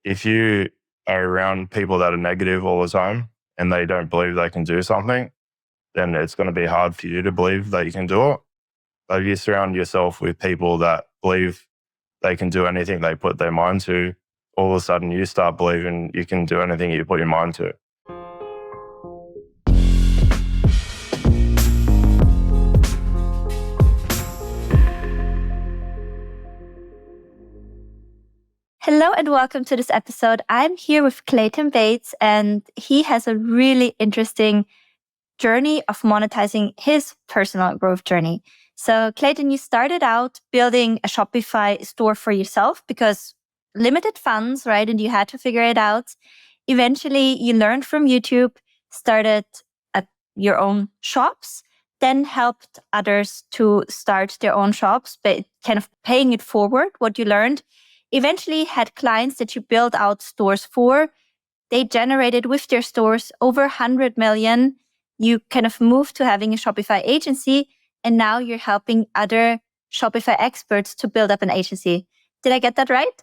if you are around people that are negative all the time and they don't believe they can do something, then it's going to be hard for you to believe that you can do it. But if you surround yourself with people that believe they can do anything they put their mind to, all of a sudden you start believing you can do anything you put your mind to. Hello and welcome to this episode. I'm here with Clayton Bates, and he has a really interesting journey of monetizing his personal growth journey. So Clayton, you started out building a Shopify store for yourself because limited funds, right? And you had to figure it out. Eventually, you learned from YouTube, started at your own shops, then helped others to start their own shops, but kind of paying it forward, what you learned. Eventually had clients that you built out stores for. They generated with their stores over 100 million. You kind of moved to having a Shopify agency, and now you're helping other Shopify experts to build up an agency. Did I get that right?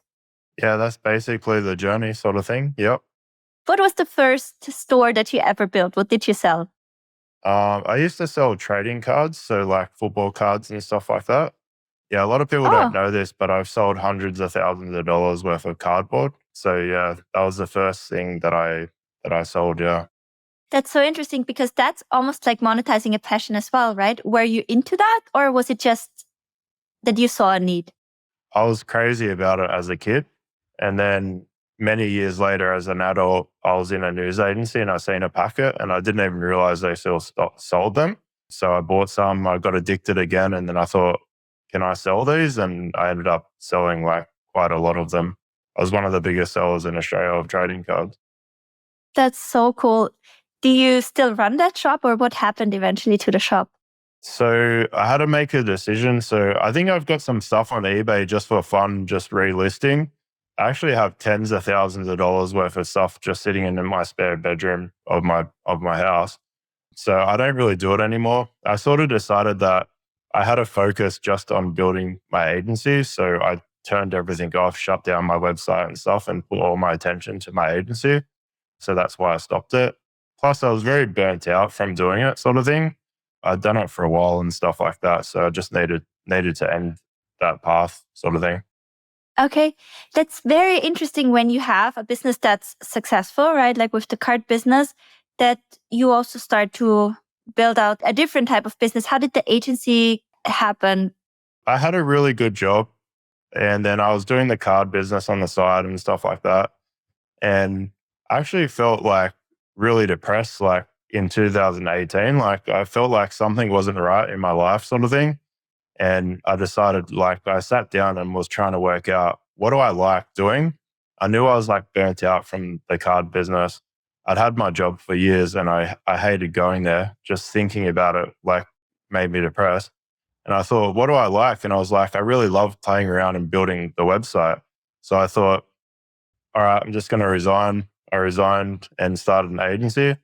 Yeah, that's basically the journey sort of thing. Yep. What was the first store that you ever built? What did you sell? I used to sell trading cards, so like football cards and stuff like that. Yeah, a lot of people don't know this, but I've sold hundreds of thousands of dollars worth of cardboard. So yeah, that was the first thing that I sold, yeah. That's so interesting because that's almost like monetizing a passion as well, right? Were you into that, or was it just that you saw a need? I was crazy about it as a kid. And then many years later as an adult, I was in a news agency and I seen a packet and I didn't even realize they still sold them. So I bought some, I got addicted again, and then I thought, can I sell these? And I ended up selling like quite a lot of them. I was one of the biggest sellers in Australia of trading cards. That's so cool. Do you still run that shop, or what happened eventually to the shop? So I had to make a decision. So I think I've got some stuff on eBay just for fun, just relisting. I actually have tens of thousands of dollars worth of stuff just sitting in my spare bedroom of my house. So I don't really do it anymore. I sort of decided that I had to focus just on building my agency. So I turned everything off, shut down my website and stuff, and put all my attention to my agency. So that's why I stopped it. Plus, I was very burnt out from doing it, sort of thing. I'd done it for a while and stuff like that. So I just needed to end that path, sort of thing. Okay. That's very interesting when you have a business that's successful, right? Like with the card business, that you also start to build out a different type of business. How did the agency happen? I had a really good job, and then I was doing the card business on the side and stuff like that. And I actually felt like really depressed, like in 2018. Like I felt like something wasn't right in my life, sort of thing. And I decided, like, I sat down and was trying to work out, what do I like doing? I knew I was like burnt out from the card business. I'd had my job for years and I hated going there. Just thinking about it like made me depressed. And I thought, what do I like? And I was like, I really love playing around and building the website. So I thought, all right, I'm just going to resign. I resigned and started an agency.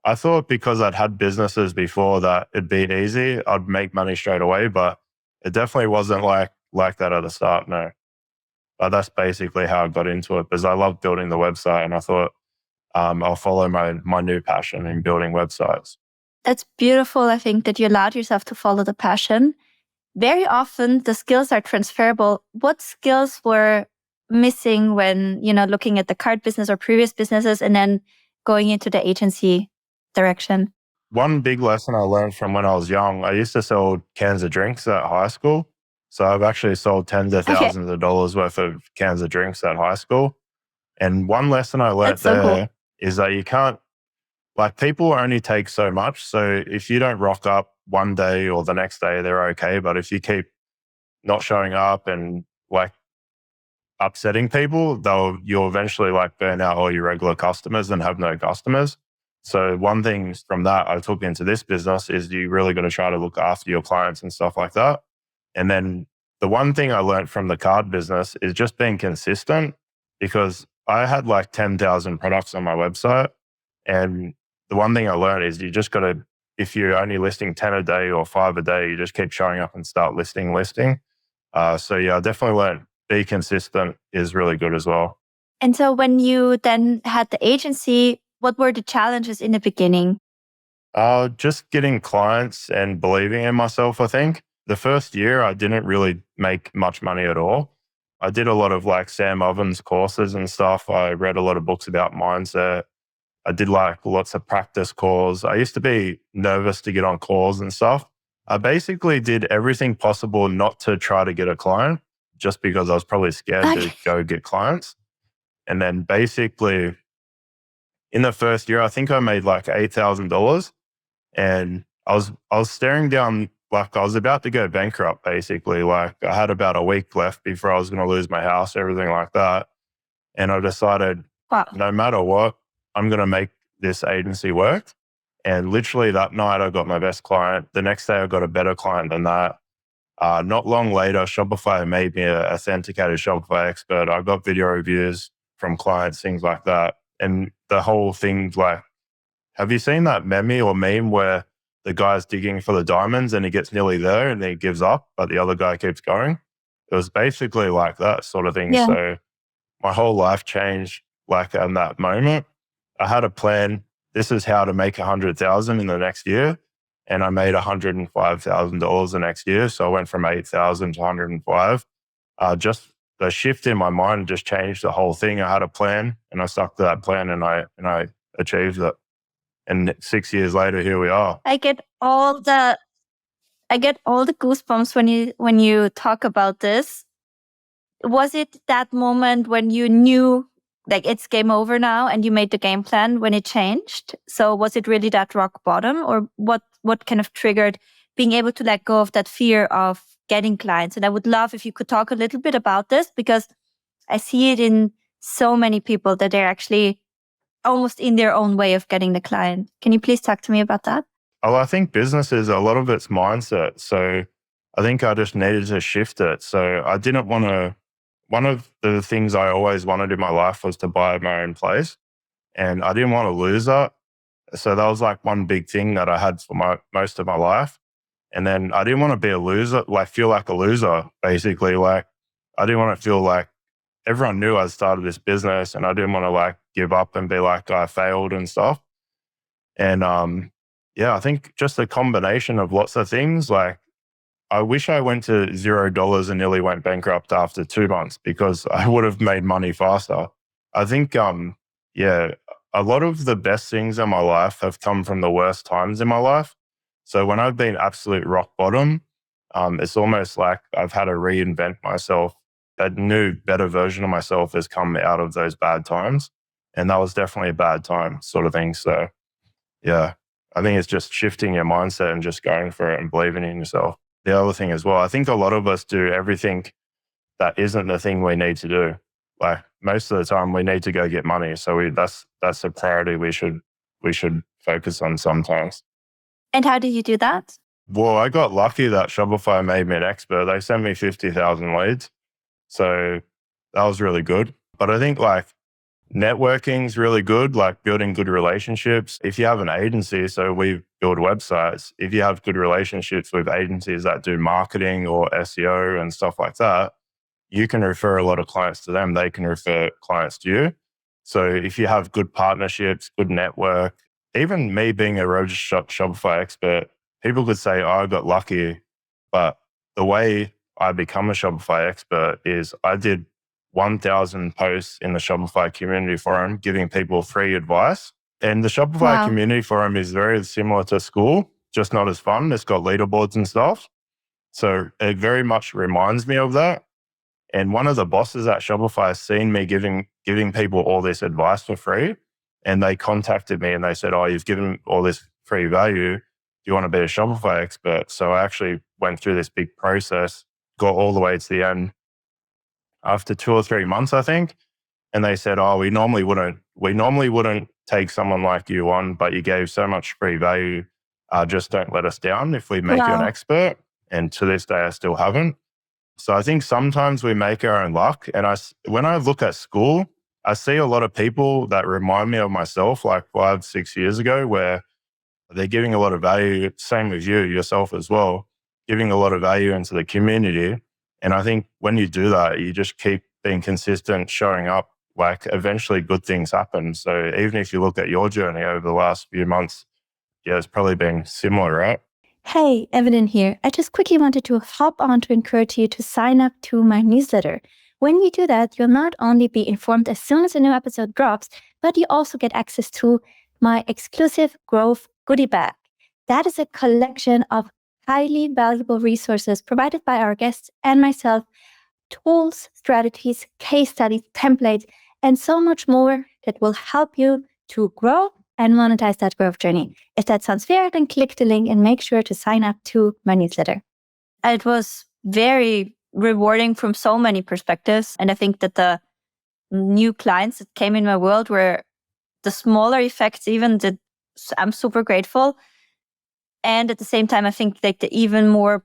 I thought because I'd had businesses before that it'd be easy, I'd make money straight away, but it definitely wasn't like that at the start, no. But that's basically how I got into it, because I love building the website and I thought I'll follow my new passion in building websites. That's beautiful, I think, that you allowed yourself to follow the passion. Very often the skills are transferable. What skills were missing when, looking at the card business or previous businesses and then going into the agency direction? One big lesson I learned from when I was young, I used to sell cans of drinks at high school. So I've actually sold tens of thousands of dollars worth of cans of drinks at high school. And one lesson I learned there is that you can't, like, people only take so much. So if you don't rock up one day or the next day, they're okay. But if you keep not showing up and like upsetting people, you'll eventually like burn out all your regular customers and have no customers. So one thing from that I took into this business is you really got to try to look after your clients and stuff like that. And then the one thing I learned from the card business is just being consistent, because I had like 10,000 products on my website. And the one thing I learned is you just got to, if you're only listing 10 a day or 5 a day, you just keep showing up and start listing. So yeah, I definitely learned be consistent is really good as well. And so when you then had the agency, what were the challenges in the beginning? Just getting clients and believing in myself, I think. The first year, I didn't really make much money at all. I did a lot of like Sam Ovens courses and stuff. I read a lot of books about mindset. I did like lots of practice calls. I used to be nervous to get on calls and stuff. I basically did everything possible not to try to get a client just because I was probably scared to Okay. go get clients. And then basically in the first year, I think I made like $8,000 and I was staring down, like I was about to go bankrupt basically. Like I had about a week left before I was going to lose my house, everything like that. And I decided Wow. no matter what, I'm going to make this agency work. And literally that night, I got my best client. The next day, I got a better client than that. Not long later, Shopify made me an authenticated Shopify expert. I got video reviews from clients, things like that. And the whole thing, like, have you seen that meme where the guy's digging for the diamonds and he gets nearly there and then he gives up, but the other guy keeps going? It was basically like that sort of thing. Yeah. So my whole life changed like in that moment. I had a plan. This is how to make 100,000 in the next year. And I made $105,000 the next year. So I went from 8,000 to 105. Just the shift in my mind just changed the whole thing. I had a plan and I stuck to that plan and I achieved it. And 6 years later, here we are. I get all the goosebumps when you talk about this. Was it that moment when you knew like it's game over now and you made the game plan when it changed? So was it really that rock bottom, or what kind of triggered being able to let go of that fear of getting clients? And I would love if you could talk a little bit about this, because I see it in so many people that they're actually almost in their own way of getting the client. Can you please talk to me about that? Oh, I think businesses, a lot of it's mindset. So I think I just needed to shift it. So I didn't want to, one of the things I always wanted in my life was to buy my own place. And I didn't want to lose that. So that was like one big thing that I had for most of my life. And then I didn't want to be a loser, like feel like a loser, basically. Like I didn't want to feel like everyone knew I started this business and I didn't want to like give up and be like I failed and stuff. And yeah, I think just a combination of lots of things. Like I wish I went to $0 and nearly went bankrupt after 2 months because I would have made money faster. I think yeah, a lot of the best things in my life have come from the worst times in my life. So when I've been absolute rock bottom, it's almost like I've had to reinvent myself. A new, better version of myself has come out of those bad times. And that was definitely a bad time sort of thing. So yeah, I think it's just shifting your mindset and just going for it and believing in yourself. The other thing as well, I think a lot of us do everything that isn't the thing we need to do. Like most of the time we need to go get money. So that's a priority we should focus on sometimes. And how did you do that? Well, I got lucky that Shopify made me an expert. They sent me 50,000 leads. So that was really good. But I think like networking's really good, like building good relationships. If you have an agency, so we build websites, if you have good relationships with agencies that do marketing or SEO and stuff like that, you can refer a lot of clients to them. They can refer clients to you. So if you have good partnerships, good network, even me being a registered Shopify expert, people could say, oh, I got lucky. But the way I become a Shopify expert is I did 1,000 posts in the Shopify community forum giving people free advice. And the Shopify Wow. community forum is very similar to school, just not as fun. It's got leaderboards and stuff. So it very much reminds me of that. And one of the bosses at Shopify has seen me giving people all this advice for free. And they contacted me and they said, oh, you've given all this free value. Do you want to be a Shopify expert? So I actually went through this big process, got all the way to the end after 2 or 3 months, I think. And they said, oh, we normally wouldn't take someone like you on, but you gave so much free value. Just don't let us down if we make you an Wow. expert. And to this day, I still haven't. So I think sometimes we make our own luck. And when I look at school, I see a lot of people that remind me of myself like 5, 6 years ago, where they're giving a lot of value. Same with yourself as well, giving a lot of value into the community. And I think when you do that, you just keep being consistent, showing up like eventually good things happen. So even if you look at your journey over the last few months, yeah, it's probably been similar, right? Hey, Evelyn here. I just quickly wanted to hop on to encourage you to sign up to my newsletter. When you do that, you'll not only be informed as soon as a new episode drops, but you also get access to my exclusive Growth goodie bag. That is a collection of highly valuable resources provided by our guests and myself, tools, strategies, case studies, templates, and so much more that will help you to grow and monetize that growth journey. If that sounds fair, then click the link and make sure to sign up to my newsletter. It was very rewarding from so many perspectives. And I think that the new clients that came in my world were the smaller effects, even that I'm super grateful. And at the same time, I think like the even more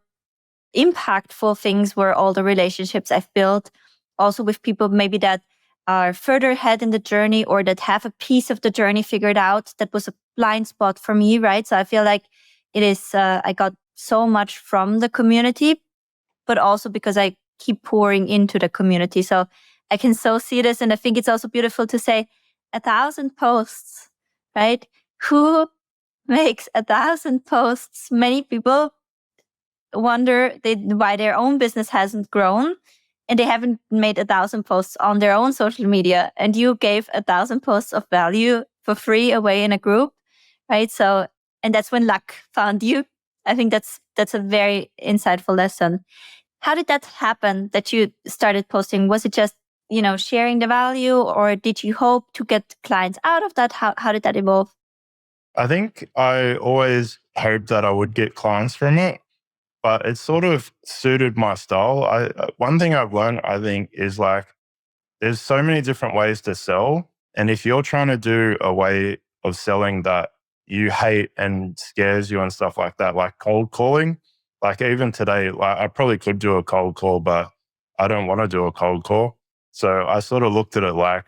impactful things were all the relationships I've built, also with people maybe that are further ahead in the journey or that have a piece of the journey figured out. That was a blind spot for me, right? So I feel like it is, I got so much from the community, but also because I keep pouring into the community. So I can so see this. And I think it's also beautiful to say 1,000 posts, right? Who makes 1,000 posts? Many people wonder why their own business hasn't grown and they haven't made 1,000 posts on their own social media. And you gave 1,000 posts of value for free away in a group, right? So, and that's when luck found you. I think that's a very insightful lesson. How did that happen that you started posting? Was it just, sharing the value, or did you hope to get clients out of that? How did that evolve? I think I always hoped that I would get clients from it, but it sort of suited my style. One thing I've learned, I think, is like there's so many different ways to sell. And if you're trying to do a way of selling that you hate and scares you and stuff like that, like cold calling, like even today, like I probably could do a cold call, but I don't want to do a cold call. So I sort of looked at it like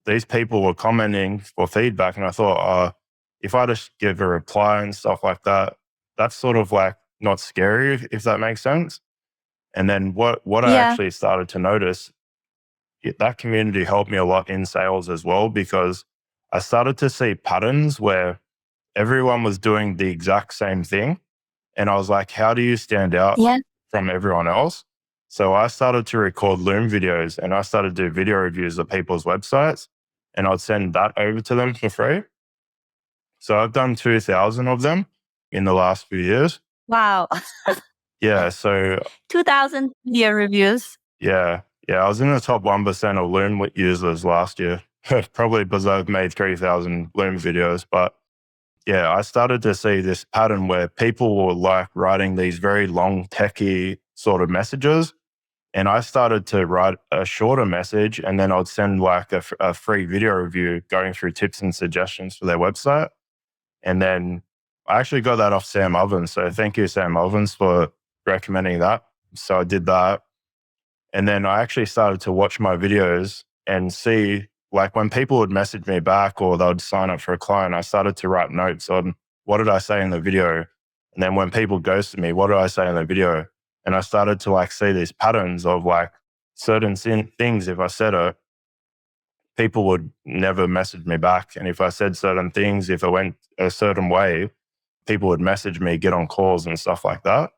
these people were commenting for feedback. And I thought, if I just give a reply and stuff like that, that's sort of like not scary, if that makes sense. And then what I Yeah. actually started to notice, that community helped me a lot in sales as well, because I started to see patterns where everyone was doing the exact same thing. And I was like, how do you stand out Yeah. from everyone else? So I started to record Loom videos and I started to do video reviews of people's websites, and I'd send that over to them for free. So I've done 2,000 of them in the last few years. Wow. Yeah. So 2,000 video reviews. yeah. Yeah. I was in the top 1% of Loom users last year, probably because I've made 3,000 Loom videos. But yeah, I started to see this pattern where people were like writing these very long, techie sort of messages. And I started to write a shorter message, and then I'd send like a free video review going through tips and suggestions for their website. And then I actually got that off Sam Ovens. So thank you, Sam Ovens, for recommending that. So I did that. And then I actually started to watch my videos and see, like, when people would message me back or they would sign up for a client, I started to write notes on what did I say in the video. And then when people ghosted me, what did I say in the video? And I started to like see these patterns of like certain things. If I said it, people would never message me back. And if I said certain things, if it went a certain way, people would message me, get on calls and stuff like that.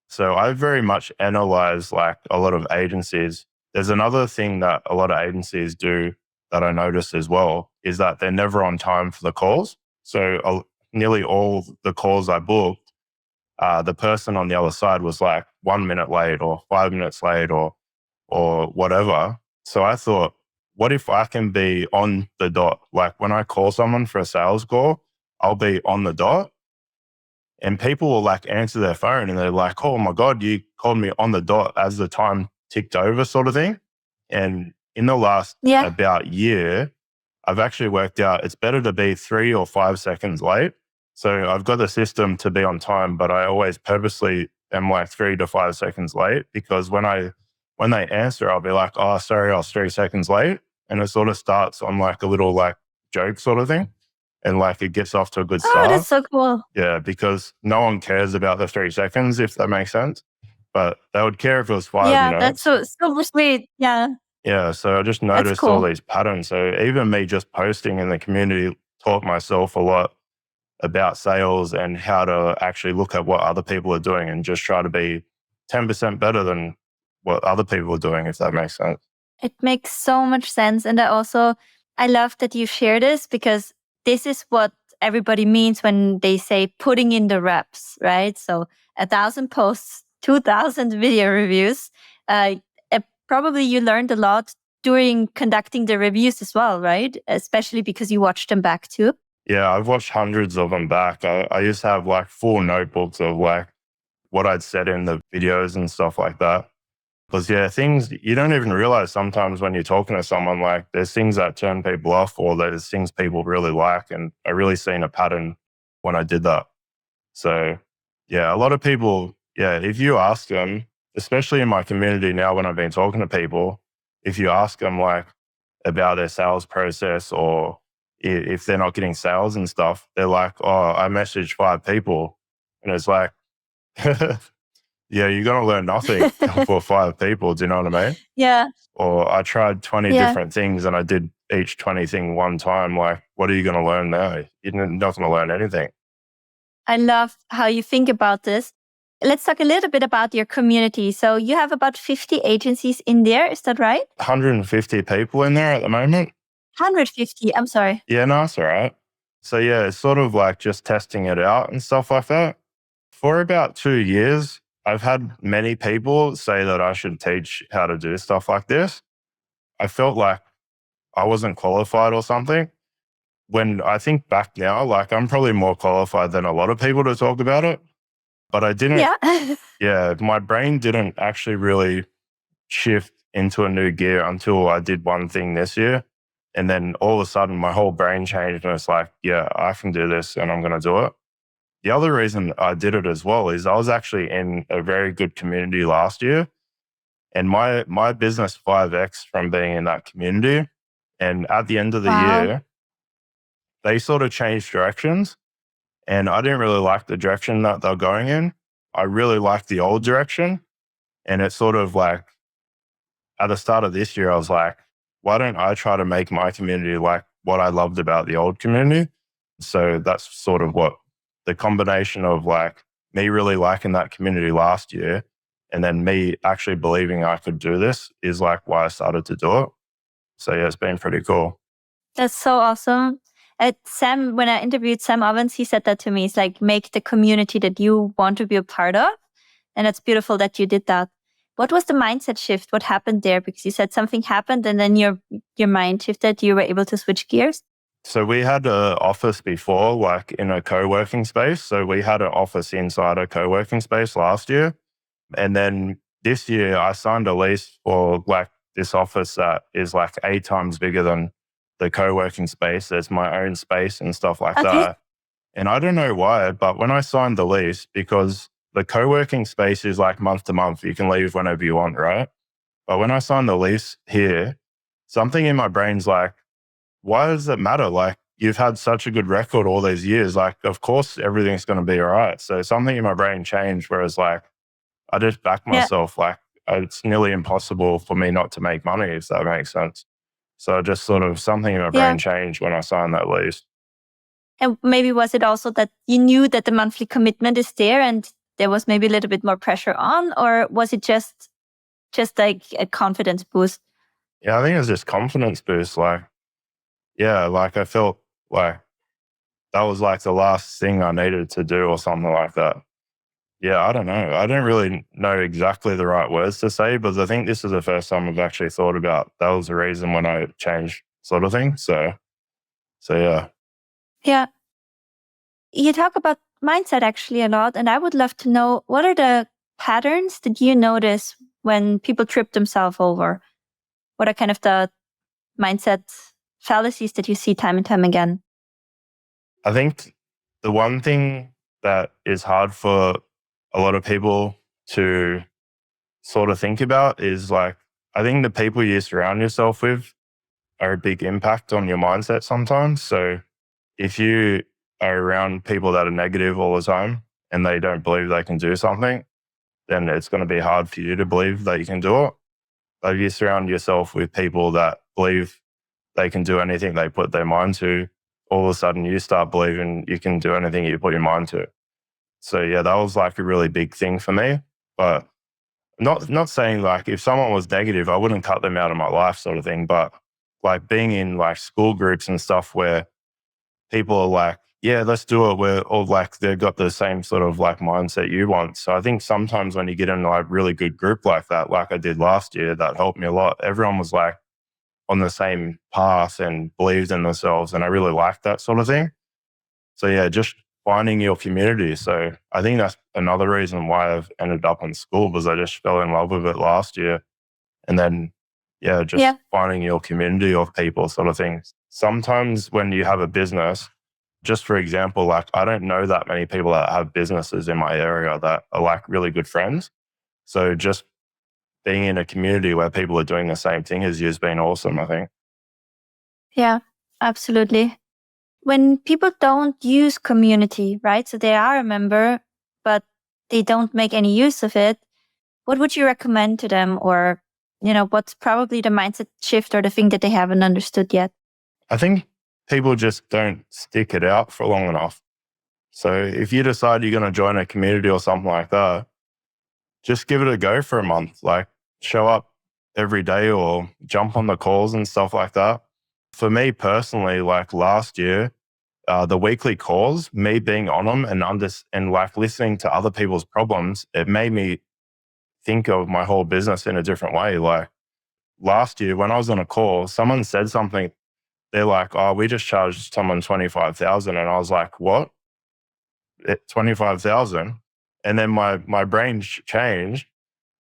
So I very much analyze like a lot of agencies. There's another thing that a lot of agencies do that I notice as well, is that they're never on time for the calls. So nearly all the calls I booked, the person on the other side was like 1 minute late or 5 minutes late or whatever. So I thought, what if I can be on the dot? Like when I call someone for a sales call, I'll be on the dot, and people will like answer their phone and they're like, oh my God, you called me on the dot as the time ticked over, sort of thing. And in the last Yeah. about year, I've actually worked out it's better to be 3 or 5 seconds late. So I've got the system to be on time, but I always purposely am like 3 to 5 seconds late, because when they answer, I'll be like, oh, sorry, I was 3 seconds late. And it sort of starts on like a little like joke sort of thing. And like it gets off to a good Oh, start. that's so cool. Yeah, because no one cares about the 3 seconds, if that makes sense. But they would care if it was 5 Yeah, minutes. that's so super sweet. Yeah. Yeah, so I just That's noticed all cool. these patterns. So even me just posting in the community taught myself a lot about sales and how to actually look at what other people are doing and just try to be 10% better than what other people are doing, if that makes sense. It makes so much sense. And I love that you share this because this is what everybody means when they say putting in the reps, right? So 1,000 posts, 2,000 video reviews. Uh, Probably you learned a lot during conducting the reviews as well, right? Especially because you watched them back too. Yeah, I've watched hundreds of them back. I used to have like full notebooks of like what I'd said in the videos and stuff like that. Because yeah, things you don't even realize sometimes when you're talking to someone, like there's things that turn people off or there's things people really like. And I really seen a pattern when I did that. So yeah, a lot of people, yeah, if you ask them, especially in my community now when I've been talking to people, if you ask them like about their sales process or if they're not getting sales and stuff, they're like, oh, I messaged 5 people. And it's like, yeah, you're going to learn nothing for 5 people. Do you know what I mean? Yeah. Or I tried 20 Yeah. different things and I did each 20 thing one time. Like, what are you going to learn now? You're not going to learn anything. I love how you think about this. Let's talk a little bit about your community. So you have about 50 agencies in there. Is that right? 150 people in there at the moment. 150. I'm sorry. Yeah, no, it's all right. So yeah, it's sort of like just testing it out and stuff like that. For about 2 years, I've had many people say that I should teach how to do stuff like this. I felt like I wasn't qualified or something. When I think back now, like I'm probably more qualified than a lot of people to talk about it. But I didn't, Yeah. yeah, my brain didn't actually really shift into a new gear until I did one thing this year. And then all of a sudden, my whole brain changed and it's like, yeah, I can do this and I'm going to do it. The other reason I did it as well is I was actually in a very good community last year and my business 5x from being in that community. And at the end of the Wow. year, they sort of changed directions and I didn't really like the direction that they're going in. I really liked the old direction. And it's sort of like at the start of this year, I was like, why don't I try to make my community like what I loved about the old community? So that's sort of what the combination of like me really liking that community last year and then me actually believing I could do this is like why I started to do it. So yeah, it's been pretty cool. That's so awesome. Sam, when I interviewed Sam Ovens, he said that to me. It's like, make the community that you want to be a part of. And it's beautiful that you did that. What was the mindset shift? What happened there? Because you said something happened and then your mind shifted. You were able to switch gears. So we had an office before, like in a co-working space. So we had an office inside a co-working space last year. And then this year I signed a lease for like this office that is like 8 times bigger than the co-working space. There's my own space and stuff like Okay. that. And I don't know why, but when I signed the lease, because the co-working space is like month to month, you can leave whenever you want, right? But when I signed the lease here, something in my brain's like, why does it matter? Like, you've had such a good record all these years. Like, of course, everything's going to be all right. So something in my brain changed, whereas like, I just backed Yeah. myself. Like, it's nearly impossible for me not to make money, if that makes sense. So just sort of something in my Yeah. brain changed when I signed that lease. And maybe was it also that you knew that the monthly commitment is there and there was maybe a little bit more pressure on, or was it just like a confidence boost? Yeah, I think it's just confidence boost. Like, yeah, like I felt like that was like the last thing I needed to do or something like that. Yeah, I don't know. I don't really know exactly the right words to say, but I think this is the first time I've actually thought about that was the reason when I changed sort of thing. So yeah. Yeah. You talk about mindset actually a lot, and I would love to know what are the patterns that you notice when people trip themselves over? What are kind of the mindset fallacies that you see time and time again? I think the one thing that is hard for a lot of people to sort of think about is like, I think the people you surround yourself with are a big impact on your mindset sometimes. So if you are around people that are negative all the time and they don't believe they can do something, then it's going to be hard for you to believe that you can do it. Like you surround yourself with people that believe they can do anything they put their mind to, all of a sudden you start believing you can do anything you put your mind to. So yeah, that was like a really big thing for me. But not saying like if someone was negative, I wouldn't cut them out of my life sort of thing. But like being in like school groups and stuff where people are like, yeah, let's do it. We're all like, they've got the same sort of like mindset you want. So I think sometimes when you get in like really good group like that, like I did last year, that helped me a lot. Everyone was like on the same path and believed in themselves. And I really liked that sort of thing. So yeah, just finding your community. So I think that's another reason why I've ended up in school, because I just fell in love with it last year. And then, yeah, just Yeah. finding your community of people sort of thing. Sometimes when you have a business, just for example, like I don't know that many people that have businesses in my area that are like really good friends. So just being in a community where people are doing the same thing as you has been awesome, I think. Yeah, absolutely. When people don't use community, right? So they are a member, but they don't make any use of it. What would you recommend to them? Or, what's probably the mindset shift or the thing that they haven't understood yet? I think people just don't stick it out for long enough. So if you decide you're going to join a community or something like that, just give it a go for a month. Like show up every day or jump on the calls and stuff like that. For me personally, like last year, the weekly calls, me being on them and like listening to other people's problems, it made me think of my whole business in a different way. Like last year when I was on a call, someone said something. They're like, "Oh, we just charged someone 25,000," and I was like, "What? 25,000?" And then my brain changed,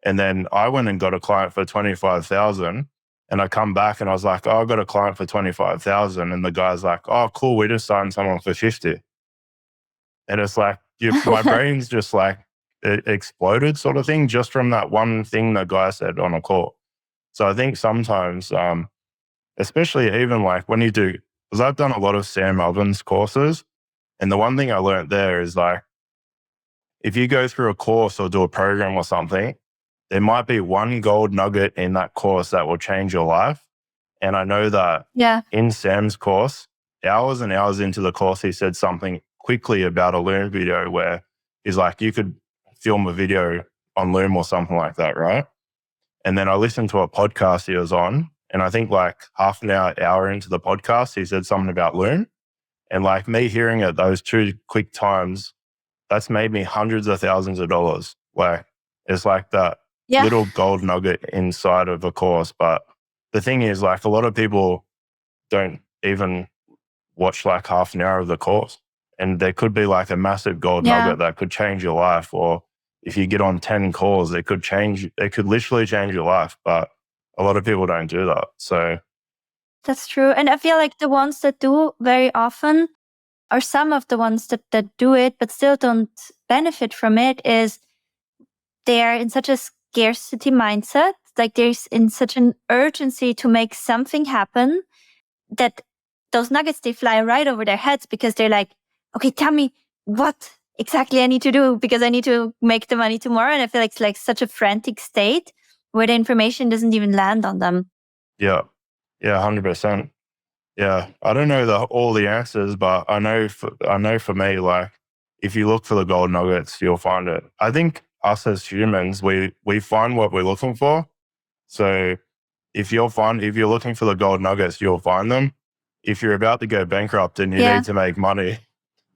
and then I went and got a client for 25,000. And I come back and I was like, "Oh, I got a client for 25,000." And the guy's like, "Oh, cool. We just signed someone for 50." And it's like, my brain's just like it exploded sort of thing just from that one thing the guy said on a call. So I think sometimes, especially even like when you do, because I've done a lot of Sam Ovens courses. And the one thing I learned there is like, if you go through a course or do a program or something, there might be one gold nugget in that course that will change your life. And I know that Yeah. in Sam's course, hours and hours into the course, he said something quickly about a Loom video where he's like, you could film a video on Loom or something like that, right? And then I listened to a podcast he was on, and I think like half an hour into the podcast, he said something about Loom. And like me hearing it those two quick times, that's made me hundreds of thousands of dollars. Like it's like that Yeah. little gold nugget inside of a course. But the thing is, like a lot of people don't even watch like half an hour of the course. And there could be like a massive gold Yeah. nugget that could change your life. Or if you get on 10 calls, it could literally change your life. But a lot of people don't do that. So That's true. And I feel like the ones that do very often, or some of the ones that do it but still don't benefit from it, is they are in such a scarcity mindset. Like there's in such an urgency to make something happen that those nuggets, they fly right over their heads because they're like, okay, tell me what exactly I need to do because I need to make the money tomorrow. And I feel like it's like such a frantic state where the information doesn't even land on them. yeah, 100%. Yeah, I don't know all the answers, but I know for me, like if you look for the gold nuggets, you'll find it. I think us as humans, we find what we're looking for. So if you're looking for the gold nuggets, you'll find them. If you're about to go bankrupt and you Yeah. need to make money,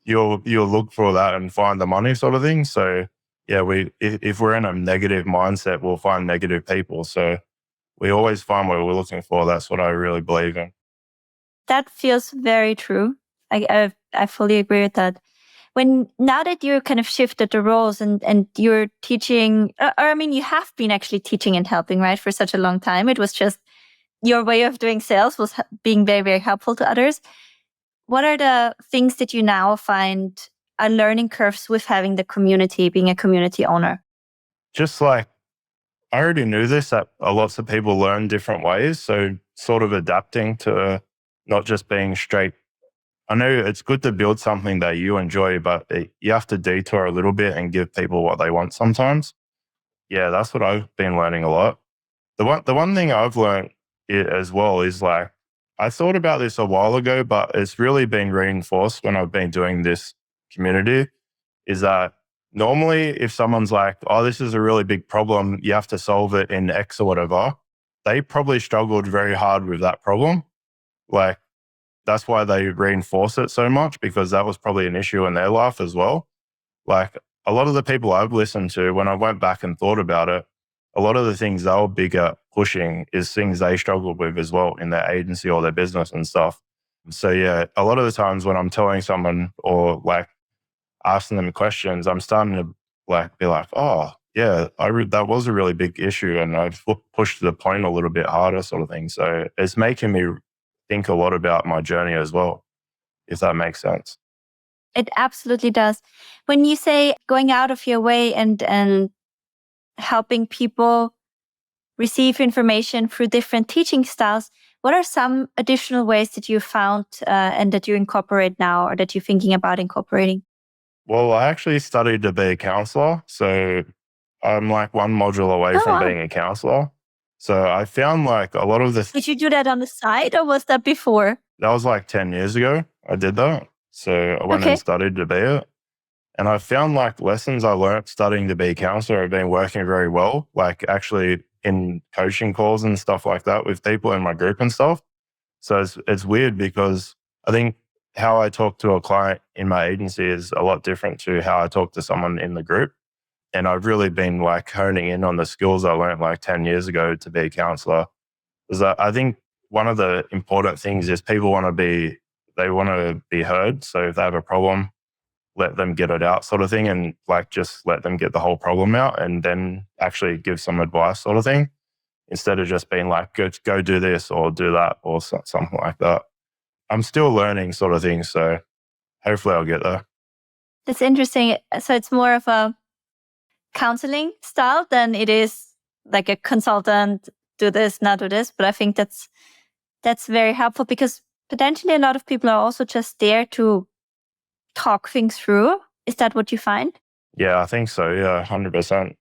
you'll look for that and find the money sort of thing. So yeah, if we're in a negative mindset, we'll find negative people. So we always find what we're looking for. That's what I really believe in. That feels very true. I fully agree with that. Now that you're kind of shifted the roles and you're teaching, or I mean, you have been actually teaching and helping, right, for such a long time. It was just your way of doing sales was being very, very helpful to others. What are the things that you now find are learning curves with having the community, being a community owner? Just like I already knew this, that lots of people learn different ways. So sort of adapting to not just being straight. I know it's good to build something that you enjoy, but you have to detour a little bit and give people what they want sometimes. Yeah, that's what I've been learning a lot. The one thing I've learned as well is like, I thought about this a while ago, but it's really been reinforced when I've been doing this community, is that normally if someone's like, oh, this is a really big problem, you have to solve it in X or whatever, they probably struggled very hard with that problem. Like, that's why they reinforce it so much, because that was probably an issue in their life as well. Like, a lot of the people I've listened to, when I went back and thought about it, a lot of the things they were big at pushing is things they struggled with as well in their agency or their business and stuff. So yeah, a lot of the times when I'm telling someone or like asking them questions, I'm starting to like be like, oh yeah, that was a really big issue, and I've pushed the point a little bit harder, sort of thing. So it's making me think a lot about my journey as well, if that makes sense. It absolutely does. When you say going out of your way and helping people receive information through different teaching styles, what are some additional ways that you found and that you incorporate now, or that you're thinking about incorporating? Well, I actually studied to be a counselor. So I'm like one module away Oh, from wow. being a counselor. So I found like a lot of Did you do that on the side, or was that before? that was like 10 years ago I did that. So I went and Okay. studied to be it. And I found like lessons I learned studying to be a counselor have been working very well, like actually in coaching calls and stuff like that with people in my group and stuff. So it's weird because I think how I talk to a client in my agency is a lot different to how I talk to someone in the group. And I've really been like honing in on the skills I learned like 10 years ago to be a counselor. Because I think one of the important things is people they want to be heard. So if they have a problem, let them get it out, sort of thing, and like just let them get the whole problem out and then actually give some advice, sort of thing, instead of just being like, go do this or do that or something like that. I'm still learning, sort of thing. So hopefully I'll get there. That's interesting. So it's more of a counseling style than it is like a consultant, do this, not do this. But I think that's very helpful, because potentially a lot of people are also just there to talk things through. Is that what you find? Yeah, I think so. Yeah, 100%.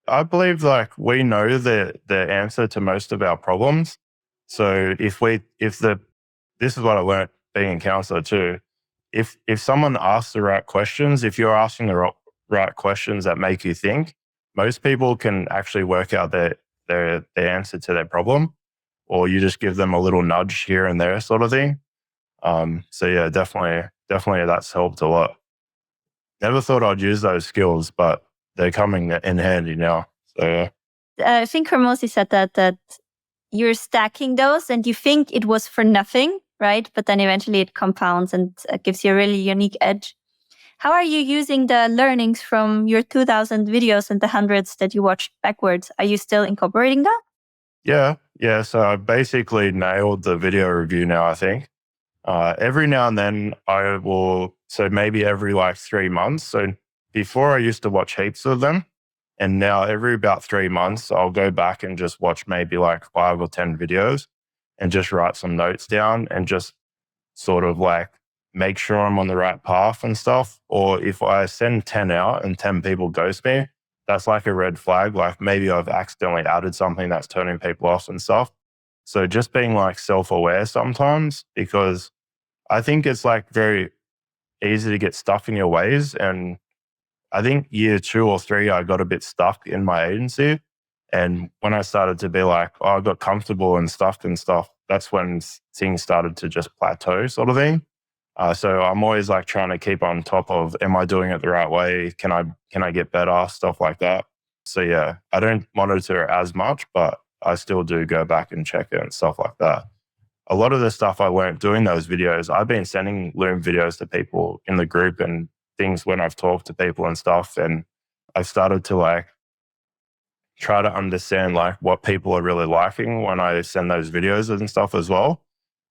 I believe like we know the answer to most of our problems. So this is what I learned being a counselor too. If someone asks the right questions, if you're asking the right questions that make you think, most people can actually work out their answer to their problem, or you just give them a little nudge here and there, sort of thing. So yeah, definitely that's helped a lot. Never thought I'd use those skills, but they're coming in handy now. So yeah. I think Hormozy said that you're stacking those and you think it was for nothing, right? But then eventually it compounds and gives you a really unique edge. How are you using the learnings from your 2000 videos and the hundreds that you watched backwards? Are you still incorporating that? Yeah. So I basically nailed the video review now, I think. Every now and then I will, so maybe every like 3 months. So before I used to watch heaps of them. And now every about 3 months, I'll go back and just watch maybe like 5 or 10 videos and just write some notes down and just sort of like make sure I'm on the right path and stuff. Or if I send 10 out and 10 people ghost me, that's like a red flag. Like maybe I've accidentally added something that's turning people off and stuff. So just being like self-aware sometimes, because I think it's like very easy to get stuck in your ways. And I think year 2 or 3, I got a bit stuck in my agency. And when I started to be like, oh, I got comfortable and stuff, that's when things started to just plateau, sort of thing. So I'm always like trying to keep on top of, am I doing it the right way? Can I get better? Stuff like that. So yeah, I don't monitor it as much, but I still do go back and check it and stuff like that. A lot of the stuff I learned doing those videos, I've been sending Loom videos to people in the group and things when I've talked to people and stuff. And I've started to like try to understand like what people are really liking when I send those videos and stuff as well.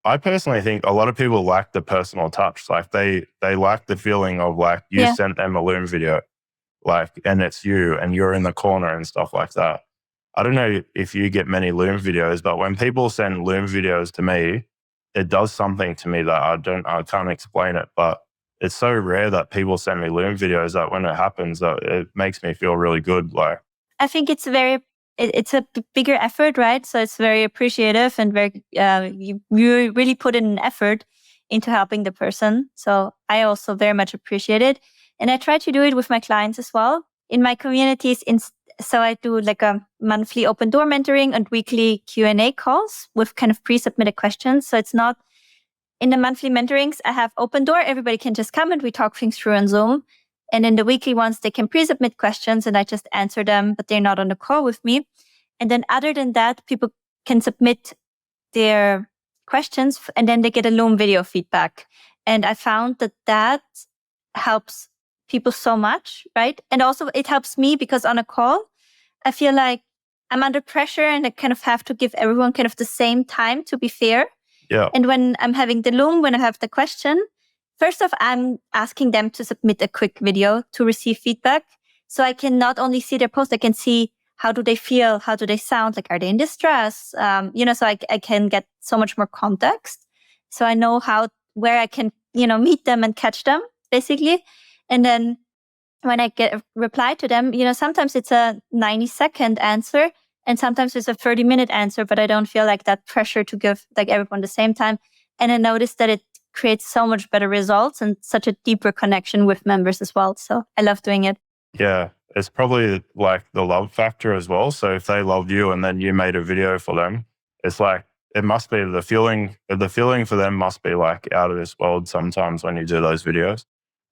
I personally think a lot of people like the personal touch. Like they like the feeling of like you Yeah. sent them a Loom video, like, and it's you and you're in the corner and stuff like that. I don't know if you get many Loom videos, but when people send Loom videos to me, it does something to me that I can't explain it. But it's so rare that people send me Loom videos that when it happens, it makes me feel really good. Like, I think it's very it's a bigger effort, right? So it's very appreciative and very you really put in an effort into helping the person. So I also very much appreciate it, and I try to do it with my clients as well in my communities. So I do like a monthly open door mentoring and weekly Q&A calls with kind of pre-submitted questions. So it's not in the monthly mentorings, I have open door. Everybody can just come and we talk things through on Zoom. And in the weekly ones, they can pre-submit questions and I just answer them, but they're not on the call with me. And then other than that, people can submit their questions and then they get a Loom video feedback. And I found that helps people so much, right? And also it helps me because on a call, I feel like I'm under pressure and I kind of have to give everyone kind of the same time to be fair. Yeah. And when I'm having the Loom, when I have the question, first off, I'm asking them to submit a quick video to receive feedback. So I can not only see their post, I can see how do they feel, how do they sound, like are they in distress? So I can get so much more context. So I know where I can, meet them and catch them, basically. And then when I get a reply to them, sometimes it's a 90-second answer and sometimes it's a 30-minute answer, but I don't feel like that pressure to give like everyone the same time. And I noticed that it creates so much better results and such a deeper connection with members as well. So I love doing it. Yeah. It's probably like the love factor as well. So if they loved you and then you made a video for them, it's like, it must be the feeling for them must be like out of this world sometimes when you do those videos.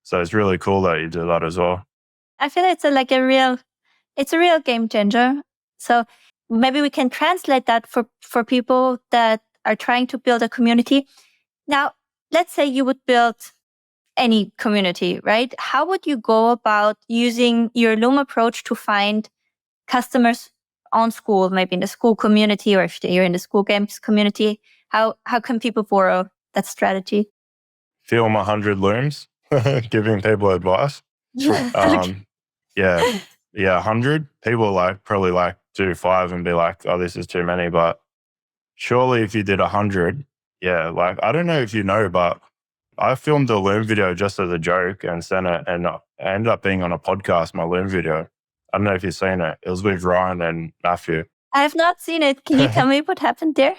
So it's really cool that you do that as well. I feel it's a real game changer. So maybe we can translate that for people that are trying to build a community. Now, let's say you would build any community, right? How would you go about using your Loom approach to find customers on school, maybe in the school community, or if you're in the school games community? How can people borrow that strategy? Film 100 looms, giving people advice. Yeah, 100 people probably do 5 and be like, oh, this is too many. But surely if you did 100, I don't know if you know, but I filmed a Loom video just as a joke and sent it, and I ended up being on a podcast, my Loom video. I don't know if you've seen it. It was with Ryan and Matthew. I have not seen it. Can you tell me what happened there?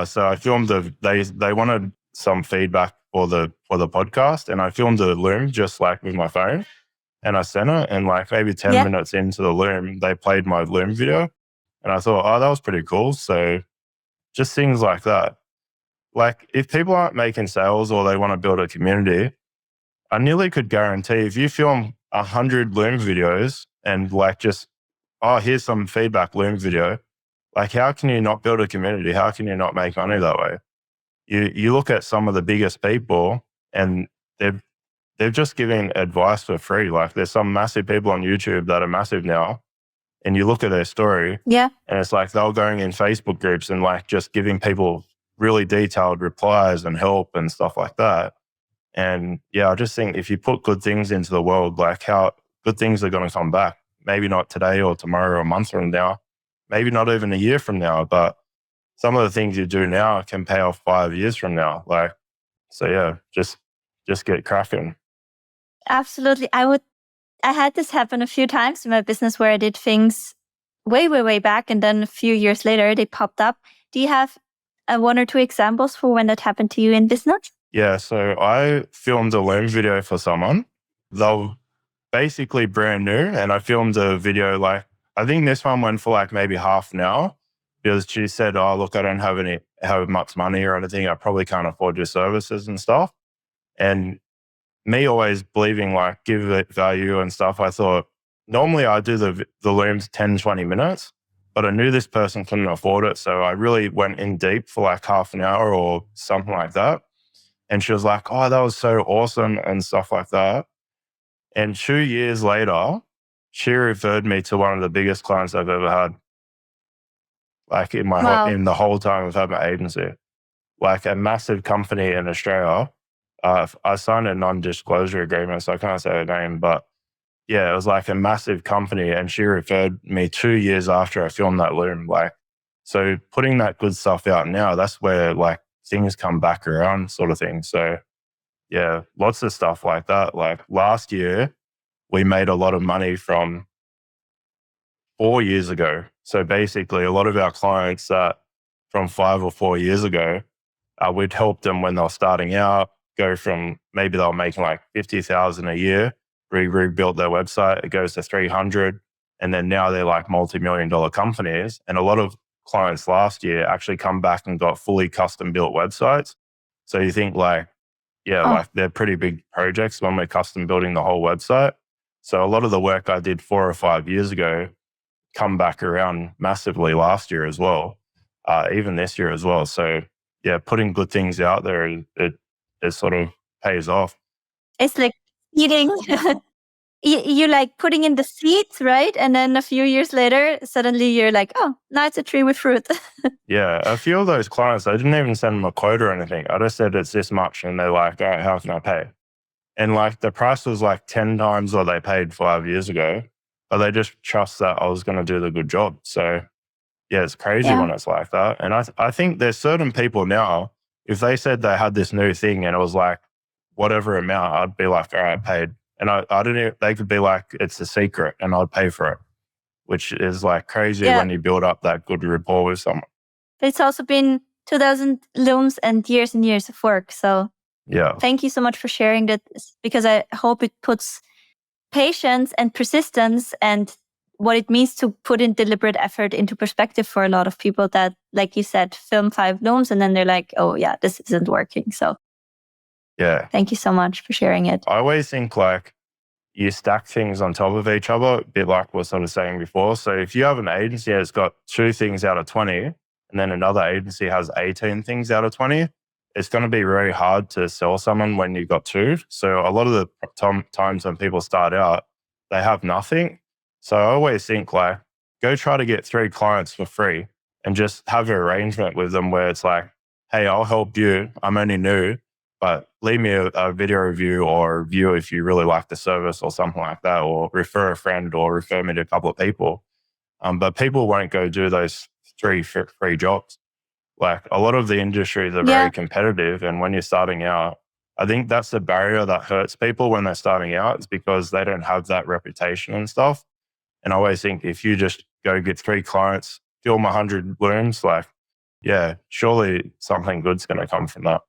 So I filmed they wanted some feedback for the podcast, and I filmed a Loom just like with my phone. And I sent it, and like maybe 10 minutes into the Loom, they played my Loom video. And I thought, oh, that was pretty cool. So just things like that. Like if people aren't making sales or they want to build a community, I nearly could guarantee if you film 100 Loom videos and here's some feedback Loom video, like how can you not build a community? How can you not make money that way? You look at some of the biggest people and they're just giving advice for free. Like there's some massive people on YouTube that are massive now, and you look at their story, and it's like they're going in Facebook groups and like just giving people really detailed replies and help and stuff like that. And I just think if you put good things into the world, like how good things are going to come back. Maybe not today or tomorrow or a month from now, maybe not even a year from now, but some of the things you do now can pay off 5 years from now. Just get cracking. Absolutely. I had this happen a few times in my business where I did things way, way, way back. And then a few years later, they popped up. Do you have 1 or 2 examples for when that happened to you in business? Yeah. So I filmed a Loom video for someone. They were basically brand new. And I filmed a video, I think this one went for maybe half an hour because she said, oh, look, I don't have much money or anything. I probably can't afford your services and stuff. And me always believing give it value and stuff, I thought normally I do the Looms 10, 20 minutes, but I knew this person couldn't afford it. So I really went in deep for half an hour or something like that. And she was like, oh, that was so awesome and stuff like that. And 2 years later, she referred me to one of the biggest clients I've ever had. In the whole time I've had my agency, a massive company in Australia. I signed a non-disclosure agreement, so I can't say her name, but it was a massive company, and she referred me 2 years after I filmed that Loom. So putting that good stuff out now, that's where things come back around, sort of thing. So lots of stuff like that. Last year, we made a lot of money from 4 years ago. So basically, a lot of our clients that from 5 or 4 years ago, we'd help them when they were starting out, go from maybe they were making like 50,000 a year, rebuilt their website, it goes to 300. And then now they're like multi-million-dollar companies. And a lot of clients last year actually come back and got fully custom built websites. So you think like, yeah, Oh, like they're pretty big projects when we're custom building the whole website. So a lot of the work I did 4 or 5 years ago come back around massively last year as well, even this year as well. So yeah, putting good things out there, it sort of pays off. it's like eating. You like putting in the seeds, right? And then a few years later, suddenly you're like, oh, now it's a tree with fruit. Yeah, a few of those clients, I didn't even send them a quote or anything. I just said it's this much, and they're like, all right, how can I pay? And like the price was like 10 times what they paid 5 years ago, but they just trust that I was going to do the good job. So yeah, it's crazy Yeah. when it's like that. And I think there's certain people now, if they said they had this new thing and it was like whatever amount, I'd be like, all right, paid. And I didn't even, they could be like, it's a secret and I'd pay for it, which is like crazy Yeah. when you build up that good rapport with someone. It's also been 2000 looms and years of work. So Yeah. thank you so much for sharing that, because I hope it puts patience and persistence and what it means to put in deliberate effort into perspective for a lot of people that, like you said, film 5 looms and then they're like, oh yeah, this isn't working. So Yeah. thank you so much for sharing it. I always think like you stack things on top of each other, a bit like what I was saying before. So if you have an agency that's got 2 things out of 20, and then another agency has 18 things out of 20, it's going to be very hard to sell someone when you've got 2. So a lot of the times when people start out, they have nothing. So I always think like, go try to get 3 clients for free and just have an arrangement with them where it's like, hey, I'll help you. I'm only new, but leave me a video review or a review if you really like the service or something like that, or refer a friend or refer me to a couple of people. But people won't go do those 3 free jobs. Like a lot of the industries are Yeah. very competitive. And when you're starting out, I think that's the barrier that hurts people when they're starting out, is because they don't have that reputation and stuff. And I always think if you just go get 3 clients, film 100 looms, like, yeah, surely something good's going to come from that.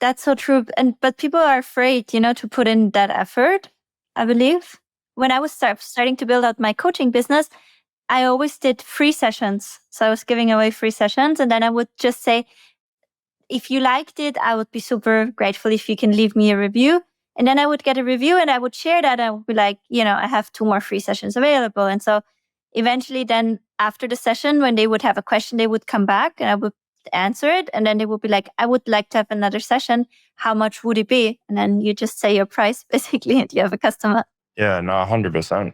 That's so true. But people are afraid, to put in that effort, I believe. When I was starting to build out my coaching business, I always did free sessions. So I was giving away free sessions. And then I would just say, if you liked it, I would be super grateful if you can leave me a review. And then I would get a review and I would share that. I would be like, I have 2 more free sessions available. And so eventually then after the session, when they would have a question, they would come back and I would answer it. And then they would be like, I would like to have another session. How much would it be? And then you just say your price basically and you have a customer. Yeah, no, 100%.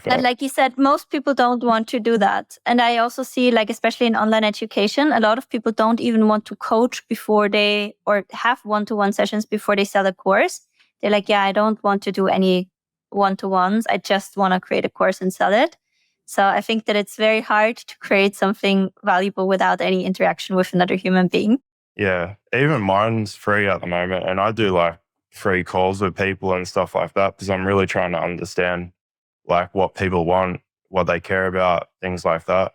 And like you said, most people don't want to do that. And I also see, like, especially in online education, a lot of people don't even want to coach before they, or have one-to-one sessions before they sell a course. They're like, yeah, I don't want to do any one-to-ones. I just want to create a course and sell it. So I think that it's very hard to create something valuable without any interaction with another human being. Yeah, even mine's free at the moment. And I do like free calls with people and stuff like that because I'm really trying to understand like what people want, what they care about, things like that.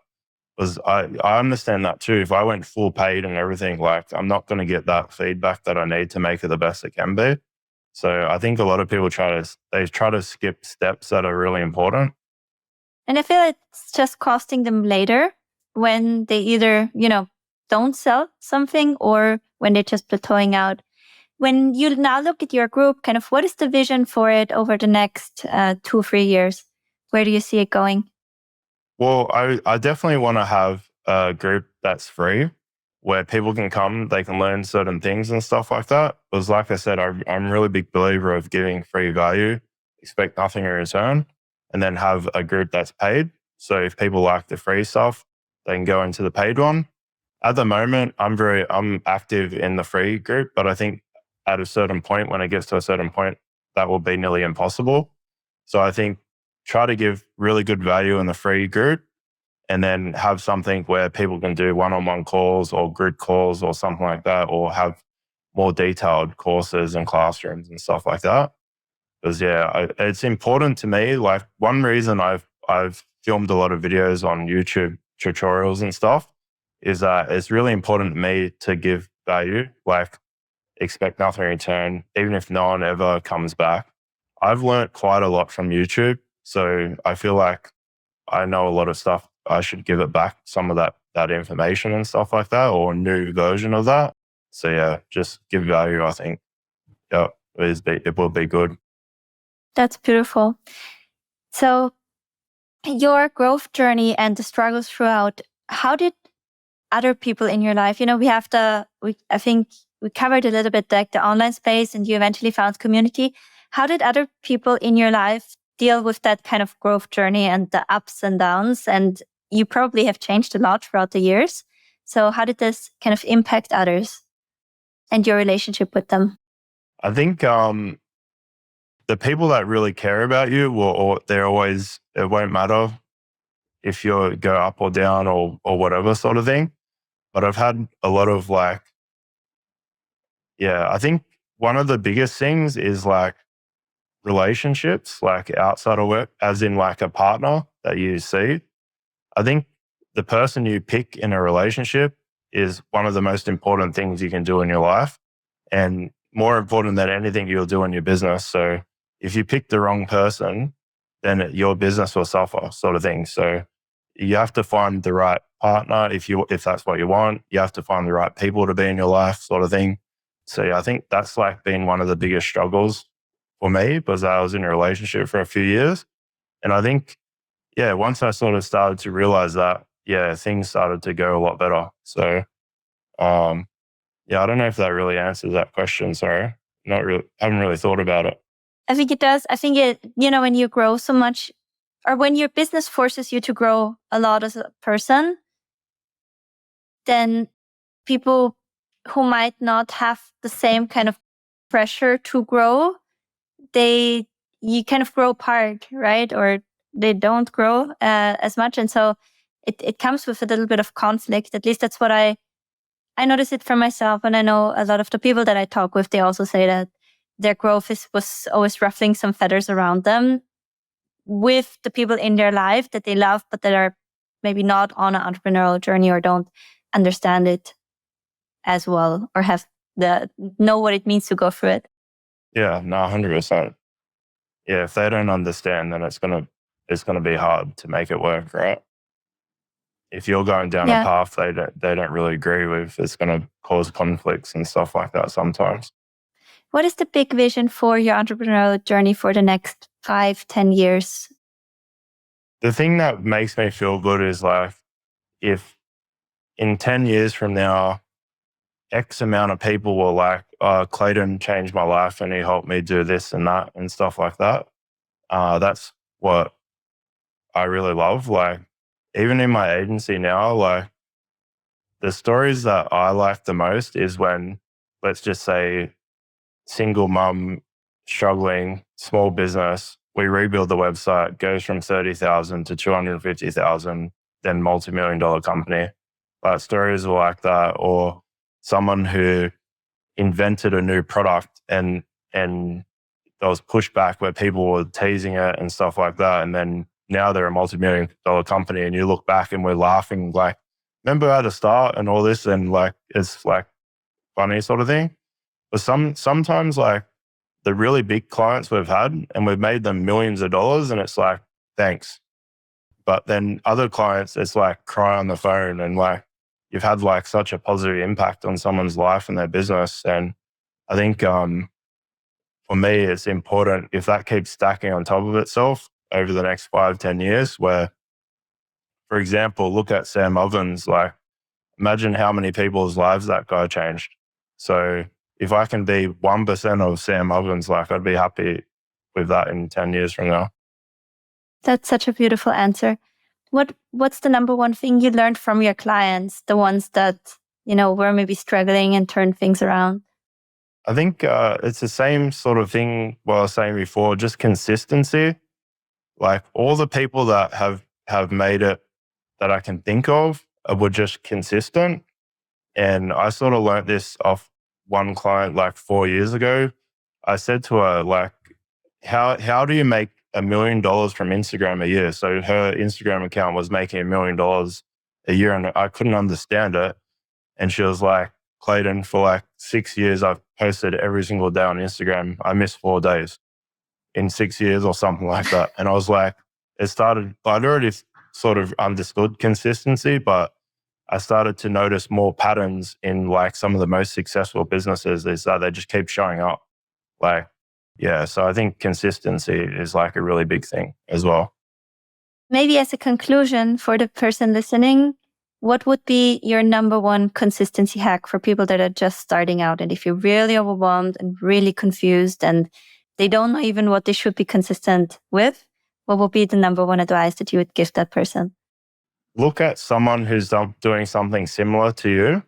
Because I understand that too. If I went full paid and everything, like I'm not going to get that feedback that I need to make it the best it can be. So I think a lot of people try to skip steps that are really important. And I feel it's just costing them later when they either, don't sell something or when they're just plateauing out. When you now look at your group, kind of what is the vision for it over the next 2-3 years? Where do you see it going? Well, I definitely want to have a group that's free where people can come, they can learn certain things and stuff like that. Because like I said, I'm a really big believer of giving free value, expect nothing in return, and then have a group that's paid. So if people like the free stuff, they can go into the paid one. At the moment, I'm active in the free group, but I think at a certain point, when it gets to a certain point, that will be nearly impossible. So I think try to give really good value in the free group and then have something where people can do one-on-one calls or group calls or something like that, or have more detailed courses and classrooms and stuff like that. Because it's important to me. Like one reason I've filmed a lot of videos on YouTube tutorials and stuff, is that it's really important to me to give value, like expect nothing in return, even if no one ever comes back. I've learned quite a lot from YouTube. So I feel like I know a lot of stuff. I should give it back, some of that information and stuff like that, or a new version of that. So yeah, just give value, I think. Yeah, it will be good. That's beautiful. So your growth journey and the struggles throughout, how did other people in your life, I think we covered a little bit like the online space and you eventually found community. How did other people in your life deal with that kind of growth journey and the ups and downs? And you probably have changed a lot throughout the years. So how did this kind of impact others and your relationship with them? I think the people that really care about you it won't matter if you go up or down or whatever sort of thing. But I've had a lot of I think one of the biggest things is like relationships, like outside of work, as in like a partner that you see. I think the person you pick in a relationship is one of the most important things you can do in your life, and more important than anything you'll do in your business. So if you pick the wrong person, then your business will suffer, sort of thing. So you have to find the right partner if that's what you want. You have to find the right people to be in your life, sort of thing. So yeah, I think that's like been one of the biggest struggles for me, because I was in a relationship for a few years. And I think, once I sort of started to realize that, things started to go a lot better. So, I don't know if that really answers that question. Sorry, not really. Haven't really thought about it. I think it does. I think when you grow so much, or when your business forces you to grow a lot as a person, then people who might not have the same kind of pressure to grow, you kind of grow apart, right? Or they don't grow as much. And so it comes with a little bit of conflict. At least that's what I notice it for myself. And I know a lot of the people that I talk with, they also say that their growth was always ruffling some feathers around them with the people in their life that they love, but that are maybe not on an entrepreneurial journey or don't understand it as well, or know what it means to go through it. Yeah, no, 100%. Yeah, if they don't understand, then it's gonna be hard to make it work, right? If you're going down a path they don't really agree with, it's gonna cause conflicts and stuff like that sometimes. What is the big vision for your entrepreneurial journey for the next 5-10 years? The thing that makes me feel good is like, if in 10 years from now, X amount of people were like, Clayton changed my life and he helped me do this and that and stuff like that. That's what I really love. Like, even in my agency now, like, the stories that I like the most is when, let's just say, single mum, struggling, small business, we rebuild the website, goes from 30,000 to 250,000, then multi-million dollar company. But stories are like that, or someone who invented a new product and there was pushback where people were teasing it and stuff like that. And then now they're a multi-million dollar company, and you look back and we're laughing like, remember at the start and all this, and like, it's like funny sort of thing. But sometimes like the really big clients we've had and we've made them millions of dollars, and it's like, thanks. But then other clients, it's like cry on the phone, and like you've had like such a positive impact on someone's life and their business. And I think for me, it's important if that keeps stacking on top of itself over the next 5-10 years, where, for example, look at Sam Ovens, like imagine how many people's lives that guy changed. So if I can be 1% of Sam Ovens, like I'd be happy with that in 10 years from now. That's such a beautiful answer. What's the number one thing you learned from your clients, the ones that, were maybe struggling and turned things around? I think it's the same sort of thing what I was saying before, just consistency. Like all the people that have made it that I can think of were just consistent. And I sort of learnt this off one client like 4 years ago. I said to her, like, how do you make $1 million from Instagram a year. So her Instagram account was making $1 million a year, and I couldn't understand it. And she was like, Clayton, for like 6 years, I've posted every single day on Instagram. I missed 4 days in 6 years or something like that. And I was like, I'd already sort of understood consistency, but I started to notice more patterns in like some of the most successful businesses is that they just keep showing up. Like, yeah. So I think consistency is like a really big thing as well. Maybe as a conclusion for the person listening, what would be your number one consistency hack for people that are just starting out? And if you're really overwhelmed and really confused and they don't know even what they should be consistent with, what would be the number one advice that you would give that person? Look at someone who's doing something similar to you.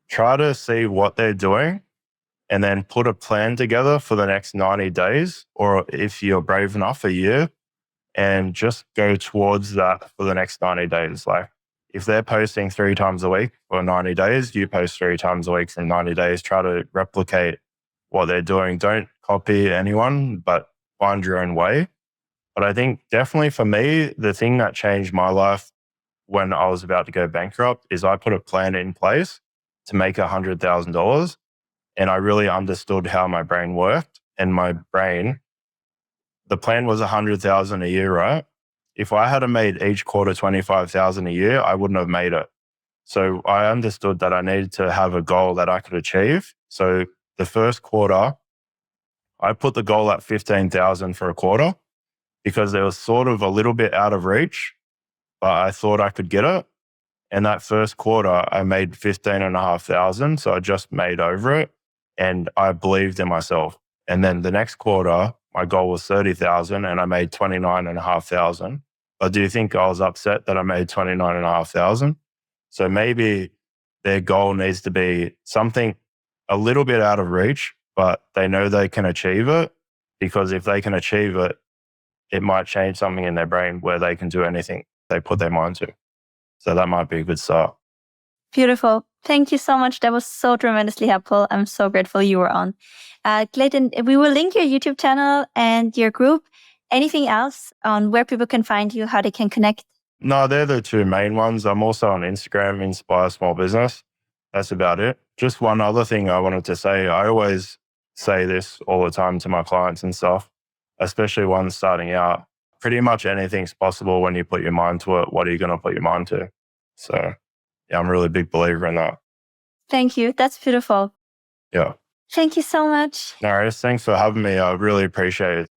Try to see what they're doing and then put a plan together for the next 90 days, or if you're brave enough, a year, and just go towards that for the next 90 days. Like if they're posting 3 times a week for 90 days, you post 3 times a week for 90 days. Try to replicate what they're doing. Don't copy anyone, but find your own way. But I think definitely for me, the thing that changed my life when I was about to go bankrupt is I put a plan in place to make $100,000. And I really understood how my brain worked. And my brain, the plan was 100,000 a year, right? If I had made each quarter 25,000 a year, I wouldn't have made it. So I understood that I needed to have a goal that I could achieve. So the first quarter, I put the goal at 15,000 for a quarter because it was sort of a little bit out of reach, but I thought I could get it. And that first quarter, I made 15,500. So I just made over it. And I believed in myself. And then the next quarter, my goal was 30,000 and I made 29,500. But do you think I was upset that I made 29,500? So maybe their goal needs to be something a little bit out of reach, but they know they can achieve it, because if they can achieve it, it might change something in their brain where they can do anything they put their mind to. So that might be a good start. Beautiful. Thank you so much. That was so tremendously helpful. I'm so grateful you were on. Clayton, we will link your YouTube channel and your group. Anything else on where people can find you, how they can connect? No, they're the 2 main ones. I'm also on Instagram, Inspire Small Business. That's about it. Just one other thing I wanted to say. I always say this all the time to my clients and stuff, especially ones starting out. Pretty much anything's possible when you put your mind to it. What are you going to put your mind to? So yeah, I'm a really big believer in that. Thank you. That's beautiful. Yeah. Thank you so much. No worries. Thanks for having me. I really appreciate it.